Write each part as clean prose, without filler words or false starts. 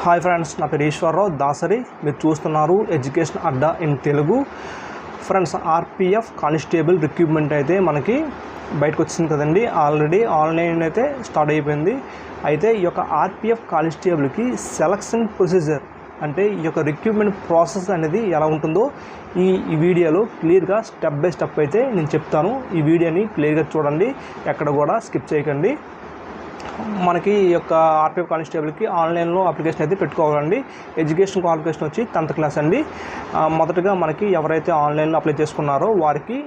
Hi friends, నా పేరు ఈశ్వరరావు దాసరి. మీరు చూస్తున్నారు education Adda in Telugu. Friends, RPF constable recruitment అయితే మనకి బయటకు వచ్చింది కదండి. ఆల్రెడీ ఆన్లైన్ అయితే స్టార్ట్ అయిపోయింది. అయితే ఈ యొక్క ఆర్పిఎఫ్ కానిస్టేబుల్కి సెలక్షన్ ప్రొసీజర్ అంటే ఈ యొక్క రిక్రూట్మెంట్ ప్రాసెస్ అనేది ఎలా ఉంటుందో ఈ వీడియోలో క్లియర్గా స్టెప్ బై స్టెప్ అయితే నేను చెప్తాను. ఈ వీడియోని క్లియర్గా చూడండి, ఎక్కడ కూడా స్కిప్ చేయకండి. మనకి ఈ యొక్క ఆర్పిఎఫ్ కానిస్టేబుల్కి ఆన్లైన్లో అప్లికేషన్ అయితే పెట్టుకోవాలండి. ఎడ్యుకేషన్ క్వాలిఫికేషన్ వచ్చి 10th క్లాస్ అండి. మొదటగా మనకి ఎవరైతే ఆన్లైన్లో అప్లై చేసుకున్నారో వారికి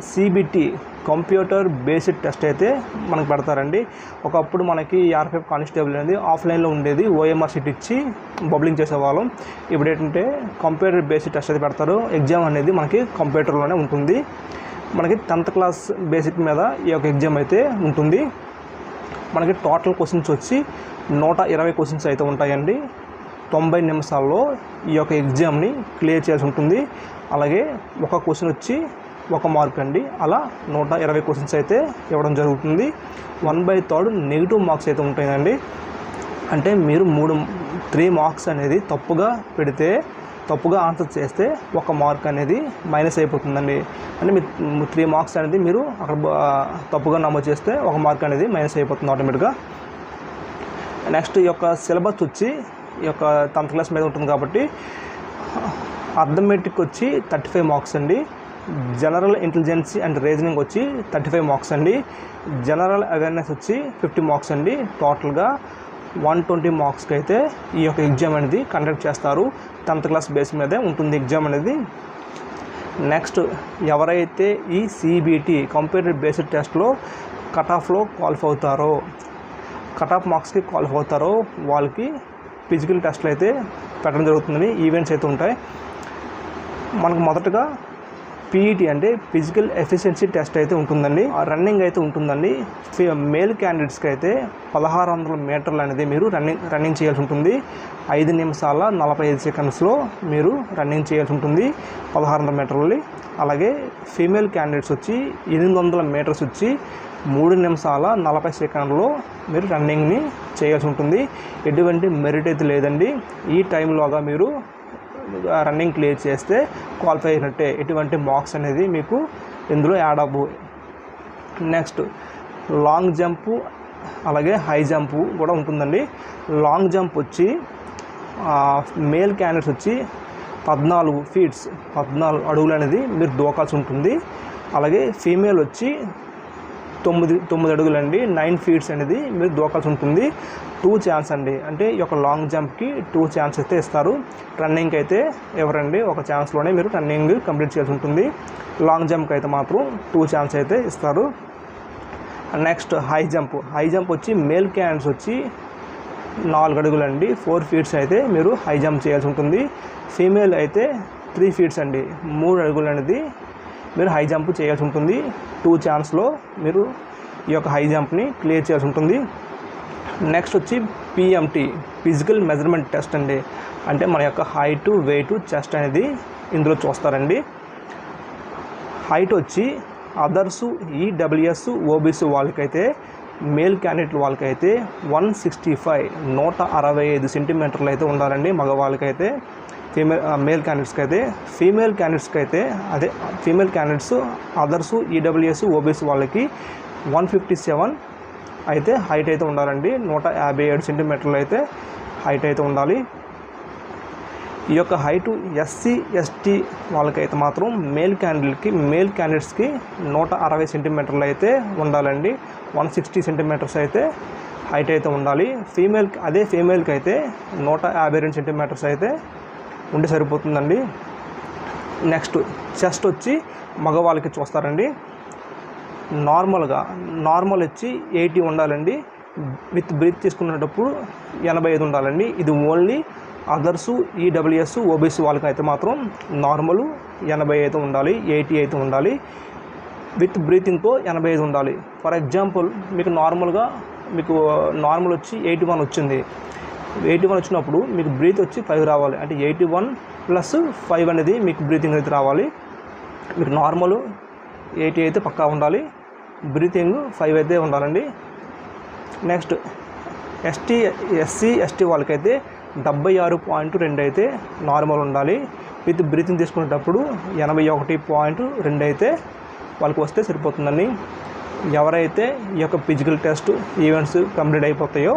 సిబిటి కంప్యూటర్ బేస్డ్ టెస్ట్ అయితే మనకు పెడతారండి. ఒకప్పుడు మనకి ఆర్పిఎఫ్ కానిస్టేబుల్ అనేది ఆఫ్లైన్లో ఉండేది, ఓఎంఆర్ షీట్ ఇచ్చి బబ్లింగ్ చేసేవాళ్ళం. ఇప్పుడు ఏంటంటే కంప్యూటర్ బేస్డ్ టెస్ట్ అయితే పెడతారు. ఎగ్జామ్ అనేది మనకి కంప్యూటర్లోనే ఉంటుంది. మనకి 10th క్లాస్ బేసిక్ మీద ఈ యొక్క ఎగ్జామ్ అయితే ఉంటుంది. మనకి టోటల్ క్వశ్చన్స్ వచ్చి 120 క్వశ్చన్స్ అయితే ఉంటాయండి. 90 నిమిషాల్లో ఈ యొక్క ఎగ్జామ్ని క్లియర్ చేయాల్సి ఉంటుంది. అలాగే ఒక క్వశ్చన్ వచ్చి 1 మార్క్ అండి. అలా 120 క్వశ్చన్స్ అయితే ఇవ్వడం జరుగుతుంది. 1/3 నెగిటివ్ మార్క్స్ అయితే ఉంటాయండి. అంటే మీరు 3 మార్క్స్ అనేది తప్పుగా ఆన్సర్ చేస్తే 1 మార్క్ అనేది మైనస్ అయిపోతుందండి. అంటే మీరు 3 మార్క్స్ అనేది మీరు అక్కడ తప్పుగా నమోదు చేస్తే 1 మార్క్ అనేది మైనస్ అయిపోతుంది ఆటోమేటిక్గా. నెక్స్ట్ ఈ యొక్క సిలబస్ వచ్చి ఈ యొక్క 10th క్లాస్ మీద ఉంటుంది కాబట్టి అర్థమెటిక్ వచ్చి 35 మార్క్స్ అండి. జనరల్ ఇంటెలిజెన్స్ అండ్ రీజనింగ్ వచ్చి 35 మార్క్స్ అండి. జనరల్ అవేర్నెస్ వచ్చి 50 మార్క్స్ అండి. టోటల్గా 120 మార్క్స్కి అయితే ఈ యొక్క ఎగ్జామ్ అనేది కండక్ట్ చేస్తారు. 10th క్లాస్ బేస్ మీదే ఉంటుంది ఎగ్జామ్ అనేది. నెక్స్ట్, ఎవరైతే ఈ సిబిటి కంప్యూటర్ బేస్డ్ టెస్ట్లో కట్ ఆఫ్లో క్వాలిఫై అవుతారో, కట్ ఆఫ్ మార్క్స్కి క్వాలిఫై అవుతారో వాళ్ళకి ఫిజికల్ టెస్ట్లు అయితే పెట్టడం జరుగుతుందని ఈవెంట్స్ అయితే ఉంటాయి. మనకు మొదటగా పీఈటీ అంటే ఫిజికల్ ఎఫిషియన్సీ టెస్ట్ అయితే ఉంటుందండి. రన్నింగ్ అయితే ఉంటుందండి. మేల్ క్యాండిడేట్స్కి అయితే 1600 మీటర్లు అనేది మీరు రన్నింగ్ చేయాల్సి ఉంటుంది. 5 నిమిషాల 45 సెకండ్స్లో మీరు రన్నింగ్ చేయాల్సి ఉంటుంది 1600 మీటర్లు. అలాగే ఫీమేల్ క్యాండిడేట్స్ వచ్చి 800 మీటర్స్ వచ్చి 3 నిమిషాల 40 సెకండ్లో మీరు రన్నింగ్ని చేయాల్సి ఉంటుంది. ఎటువంటి మెరిట్ అయితే లేదండి. ఈ టైంలోగా మీరు రన్నింగ్ క్లియర్ చేస్తే క్వాలిఫై అయినట్టే. ఎటువంటి మార్క్స్ అనేది మీకు ఇందులో యాడ్ అవ్వు. నెక్స్ట్, లాంగ్ జంపు అలాగే హై జంపు కూడా ఉంటుందండి. లాంగ్ జంప్ వచ్చి మేల్ క్యాండిడేట్స్ వచ్చి 14 ఫీట్స్ 14 అడుగులు అనేది మీరు దూకాల్సి ఉంటుంది. అలాగే ఫీమేల్ వచ్చి 9 అడుగులండి, 9 ఫీట్స్ అనేది మీరు దూకాల్సి ఉంటుంది. 2 ఛాన్స్ అండి. అంటే ఈ యొక్క లాంగ్ జంప్కి 2 ఛాన్స్ అయితే ఇస్తారు. రన్నింగ్కి అయితే ఎవరండి, 1 ఛాన్స్లోనే మీరు రన్నింగ్ కంప్లీట్ చేయాల్సి ఉంటుంది. లాంగ్ జంప్కి అయితే మాత్రం 2 ఛాన్స్ అయితే ఇస్తారు. నెక్స్ట్, హై జంప్ వచ్చి మేల్ క్యాండిడేట్స్ వచ్చి 4 అడుగులండి, 4 ఫీట్స్ అయితే మీరు హై జంప్ చేయాల్సి ఉంటుంది. ఫీమేల్ అయితే 3 ఫీట్స్ అండి, 3 అడుగులు అనేది మీరు హై జంప్ చేయాల్సి ఉంటుంది. 2 ఛాన్స్లో మీరు ఈ యొక్క హై జంప్ని క్లియర్ చేయాల్సి ఉంటుంది. నెక్స్ట్ వచ్చి పిఎంటీ ఫిజికల్ మెజర్మెంట్ టెస్ట్ అండి. అంటే మన యొక్క హైట్, వెయిట్, చెస్ట్ అనేది ఇందులో చూస్తారండి. హైట్ వచ్చి అదర్సు, ఈడబ్ల్యూఎస్, ఓబీసీ వాళ్ళకైతే మేల్ క్యాండిడేట్ వాళ్ళకైతే 165 సెంటీమీటర్లు అయితే ఉండాలండి మగవాళ్ళకైతే. మేల్ క్యాండిడేట్స్కి అయితే, female candidates others, EWS, OBC వాళ్ళకి 157 అయితే హైట్ అయితే ఉండాలండి. 157 సెంటీమీటర్లు అయితే హైట్ అయితే ఉండాలి. ఈ యొక్క హైటు ఎస్సీ, ఎస్టీ వాళ్ళకైతే మాత్రం మేల్ క్యాండిడేట్స్కి 160 సెంటీమీటర్లు అయితే ఉండాలండి. 160 సెంటీమీటర్స్ అయితే హైట్ అయితే ఉండాలి. ఫీమేల్కి అయితే 152 సెంటీమీటర్స్ అయితే ఉండి సరిపోతుందండి. నెక్స్ట్, చెస్ట్ వచ్చి మగవాళ్ళకి చూస్తారండి. నార్మల్ వచ్చి 80 ఉండాలండి. విత్ బ్రీత్ తీసుకునేటప్పుడు 85 ఉండాలండి. ఇది ఓన్లీ అదర్సు, ఈడబ్ల్యూఎస్, ఓబీసీ వాళ్ళకి అయితే మాత్రం నార్మల్ 80 అయితే ఉండాలి, 80 అయితే ఉండాలి. విత్ బ్రీతింగ్తో 85 ఉండాలి. ఫర్ ఎగ్జాంపుల్, మీకు నార్మల్ వచ్చి 81 వచ్చింది. 81 వచ్చినప్పుడు మీకు బ్రీత్ వచ్చి 5 రావాలి. అంటే 81 + 5 అనేది మీకు బ్రీతింగ్ అయితే రావాలి. మీకు నార్మల్ 80 అయితే పక్కా ఉండాలి, బ్రీతింగ్ 5 అయితే ఉండాలండి. నెక్స్ట్, ఎస్సీ, ఎస్టీ వాళ్ళకైతే 76.2 అయితే నార్మల్ ఉండాలి. విత్ బ్రీతింగ్ తీసుకునేటప్పుడు 81.2 అయితే వాళ్ళకి వస్తే సరిపోతుందండి. ఎవరైతే ఈ యొక్క ఫిజికల్ టెస్ట్ ఈవెంట్స్ కంప్లీట్ అయిపోతాయో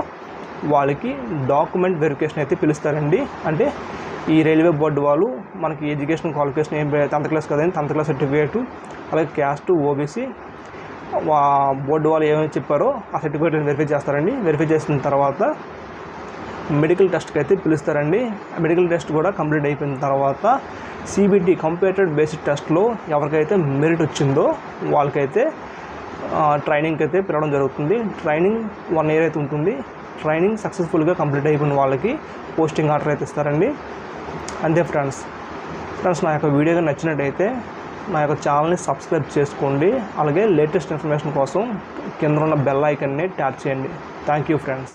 వాళ్ళకి డాక్యుమెంట్ వెరిఫికేషన్ అయితే పిలుస్తారండి. అంటే ఈ రైల్వే బోర్డు వాళ్ళు మనకి ఎడ్యుకేషన్ క్వాలిఫికేషన్ 10th క్లాస్ కదండి, 10th క్లాస్ సర్టిఫికేటు, అలాగే క్యాస్ట్, ఓబీసీ బోర్డు వాళ్ళు ఏమైనా చెప్పారో ఆ సర్టిఫికేట్ని వెరిఫై చేస్తారండి. వెరిఫై చేసిన తర్వాత మెడికల్ టెస్ట్కి అయితే పిలుస్తారండి. మెడికల్ టెస్ట్ కూడా కంప్లీట్ అయిపోయిన తర్వాత సిబిటి కంప్యూటర్ బేసిక్ టెస్ట్లో ఎవరికైతే మెరిట్ వచ్చిందో వాళ్ళకైతే ట్రైనింగ్కి అయితే పిలవడం జరుగుతుంది. ట్రైనింగ్ 1 year అయితే ఉంటుంది. ట్రైనింగ్ సక్సెస్ఫుల్గా కంప్లీట్ అయిపోయిన వాళ్ళకి పోస్టింగ్ ఆర్డర్ అయితే ఇస్తారండి. అంతే ఫ్రెండ్స్, నా యొక్క వీడియో నచ్చినట్టయితే నా యొక్క ఛానల్ని సబ్స్క్రైబ్ చేసుకోండి. అలాగే లేటెస్ట్ ఇన్ఫర్మేషన్ కోసం కింద ఉన్న బెల్ ఐకాన్ని ట్యాప్ చేయండి. Thank you friends.